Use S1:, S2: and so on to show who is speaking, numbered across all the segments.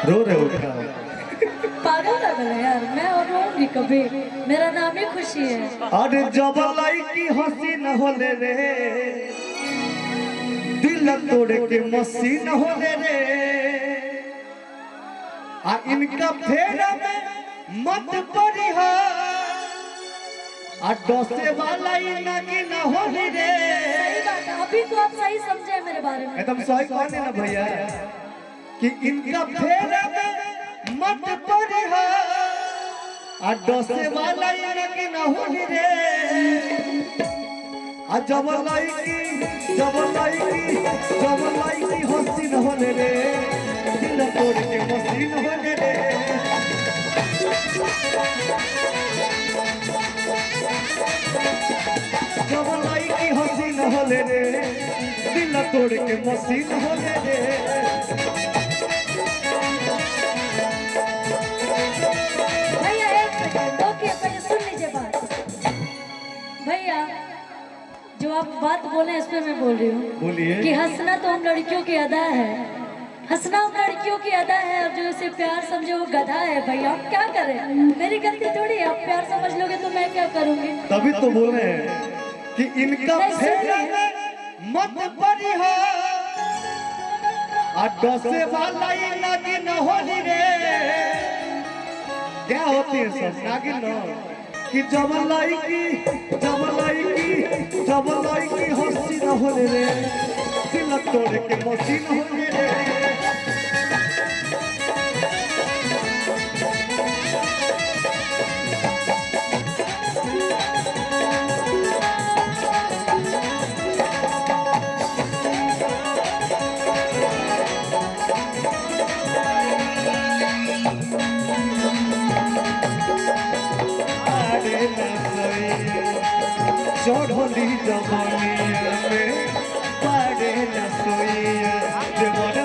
S1: रो रहे हो क्या?
S2: पागल लग रहा है यार, मैं और रोऊंगी कभी? मेरा नाम ही खुशी है।
S1: अरे जब लड़की हंसी न होले रे, दिल तोड़ के मसी न होले रे, आ इनका फेरा में मत पड़िहा, आ डोसे वाला इनकी न होले रे।
S2: सही बात है, अभी तो आप सही समझे मेरे बारे में।
S1: एकदम सही कहने ना भैया कि इनका फेरा में मत पड़िहा, आ डोसे वाला इनकी न होले रे। आ जब लड़की हंसी न होले रे, दिल तोड़ के मसी न होले रे। जब लड़की हंसी न होले रे, दिल तोड़ के मसी न होले रे।
S2: भैया एक सेकंड ओके, पहले सुन लीजिए बात। भैया जो आप बात बोले इस पे मैं बोल रही हूँ
S1: बोलिए।
S2: कि हंसना तो हम लड़कियों की अदा है, हंसना हम लड़कियों की अदा है, और जो उसे प्यार समझे वो गधा है। भैया आप क्या करें, मेरी गलती थोड़ी है। आप प्यार समझ लोगे तो मैं क्या करूंगी?
S1: तभी तो बोल रहे हैं कि इनका फेरा में मत पड़िहा, आ डसे वाला नागिन होली रे। क्या होती है सब नागिन न? कि जब लड़की हंसी न होले रे, दिल तोड़ के मसी न होले रे। चढ़ली जवानिया में पाड़े न सोइया, देवर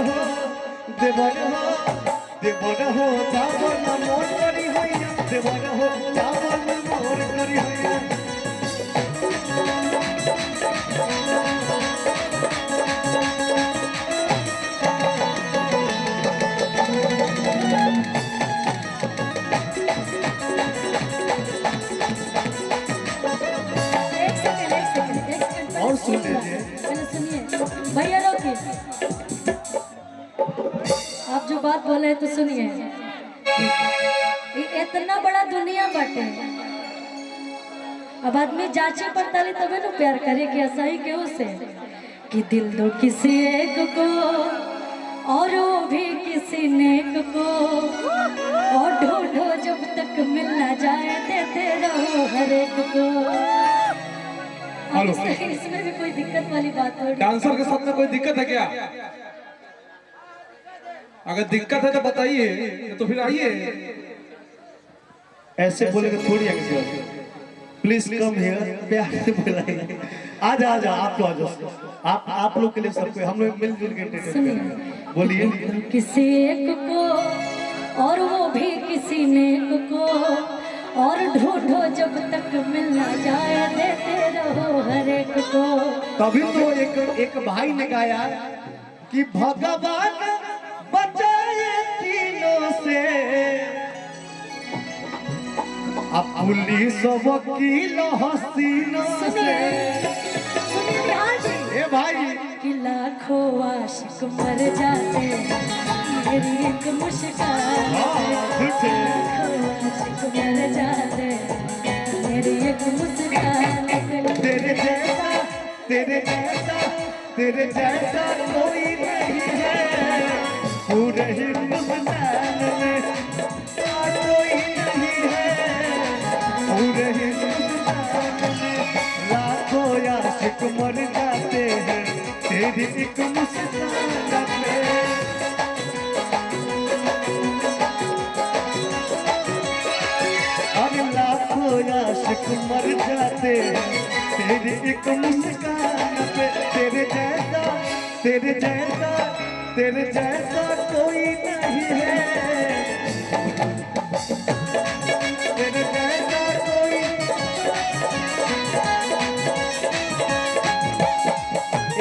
S1: हो दावन मोर करी होइया, देवर हो दावन मोर करी होइया। और सुन लीजिए,
S2: पहले सुनिए भैया, रोकिए। आप जो बात बोले हैं तो सुनिए। ये इतना बड़ा दुनिया बाटे, अब आदमी जांचे पड़ताली तबे न प्यार करे कि ऐसा ही क्यों से कि दिल दो किसी एक को और वो भी किसी नेक को, और ढूंढो जब तक मिल ना जाए देते रहो हर एक को। इसमें भी कोई दिक्कत वाली बात हो?
S3: डांसर के साथ में कोई दिक्कत है क्या? अगर दिक्कत है तो बताइए, तो फिर आइए।
S1: ऐसे बोलेंगे थोड़ी आगे, प्लीज कम हियर, प्यार से बुलाइए। आजा आप तो आजा, आप लोग के लिए सबको हम लोग मिलजुल के एंटरटेन करेंगे। बोलिए।
S2: किसी एक को और वो भी किसी नेक को, और ढूंढो जब तक मिल ना जाए देते रहो हर एक को।
S1: तभी तो एक भाई ने गाया कि भगवान बचाए तीनों से, अब पुलिस वकील हसीनों से। ए भाई
S2: कि लाखों आशिक मर जाते मेरी एक मुस्कान पे, लाखों आशिक मर जाते मेरी एक मुस्कान पे।
S1: तेरे जैसा कोई नहीं है पूरे हिंदुस्तान में, कोई नहीं है पूरे हिंदुस्तान में। लाखों आशिक मर जाते हैं तेरी एक मुस्कान पे। और लाखों आशिक मर जाते हैं तेरी एक मुस्कान पे। तेरे जैसा कोई नहीं है, तेरे जैसा कोई।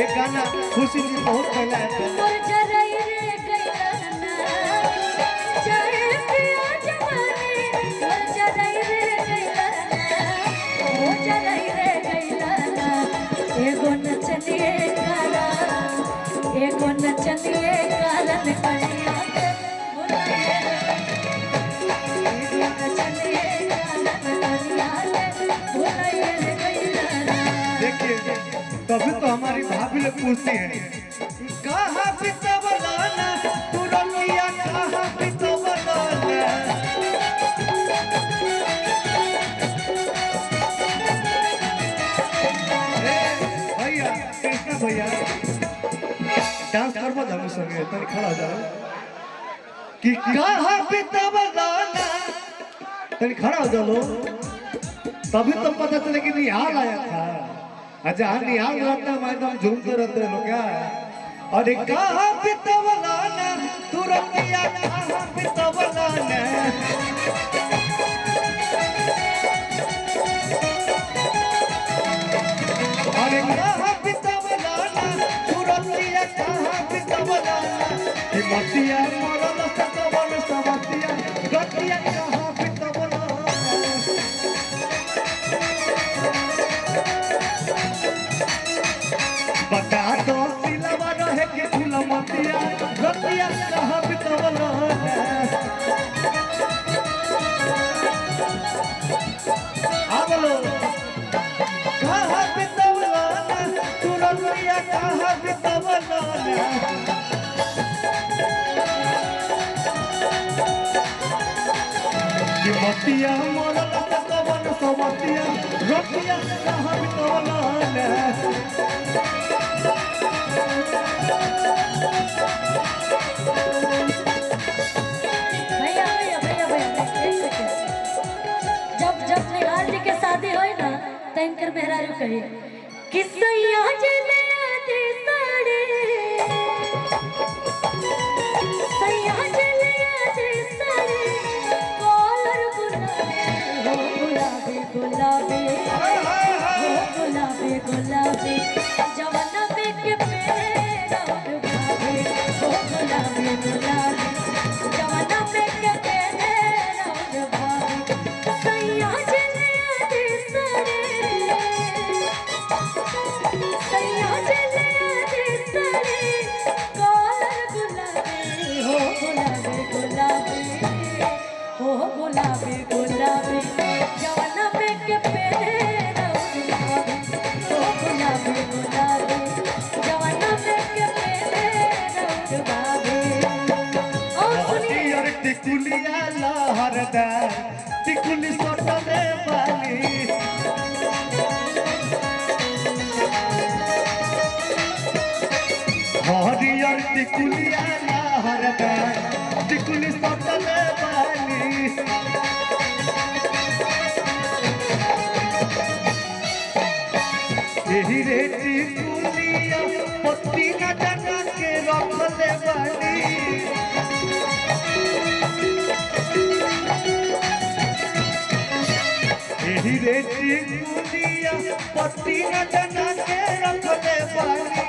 S1: एक गाना खुशी जी बहुत पहला है। लोग पूछते हैं कहाँ बितवलाना तू रतिया कहाँ बितवलाना। भैया कृष्णा भैया डांस करबो जानो संगे तनी खड़ा जाओ कि कहाँ बितवलाना तनी खड़ा हो जाओ तभी तो पता चले कि निहाल आया था। अच्छा निहाल रहता मैं एकदम झूमते रहते लोग क्या अरे कहाँ बितवलाना तू रतिया कहाँ बितवलाना। अरे कहाँ बितवलाना तू रतिया कहाँ बितवलाना कि मतिया मरल सकवन समतिया रतिया कहाँ बितवलाना। बता दो सिलवा रहे के फुलमतिया रतिया कहाँ बितवलाना। बोलो कहाँ बितवलाना तू रतिया कहाँ बितवलाना। कि मतिया मरल सकवन समतिया रतिया कहाँ बितवलाना।
S2: भैया भैया भैया भैया एक सेकंड। जब निहाल जी के शादी होई ना त इनकर मेहरारू कही कि सैया जले आदि साड़े सैया जले आदि साड़े कॉलर गुलाबी हो गुलाबी गुलाबी हो गुलाबी गुलाबी जवाना पे के पेड़ और भाभी हो गुलाबी गुलाबी जवाना पे के पेड़ और भाभी सैया जले आदि साड़े सैया जले आदि साड़े कॉलर गुलाबी हो गुलाबी गुलाबी हो गुलाबी गुलाबी जवाना पे के पेड़ और भाभी हो गुलाबी गुलाबी जवाना पे के पेड़ और भाभी। और सुनिए
S1: और टिकुलिया लहरदार टिकुली सोटले वाली हरियर टिकुलिया लहरदार टिकुली सोटले वाली। यही रे टिकुलिया पत्ती न जना के रखले वाली। यही रे टिकुलिया पत्ती न जना के रखले वाली।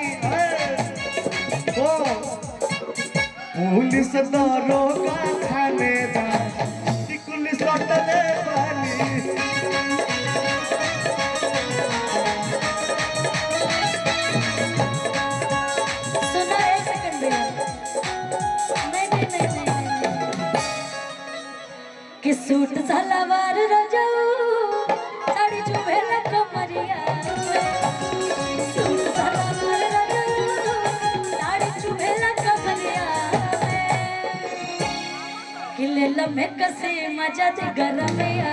S1: ओ पुलिस दरोगा थानेदार टिकुली सटले वाली।
S2: सुना एक सेकंड भैया नहीं कि सूट सलवार रजाऊ साड़ी चुभेला कमरिया सूट सलवार रजाऊ साड़ी चुभेला कमरिया कि ले में कसे मजा दे गरमिया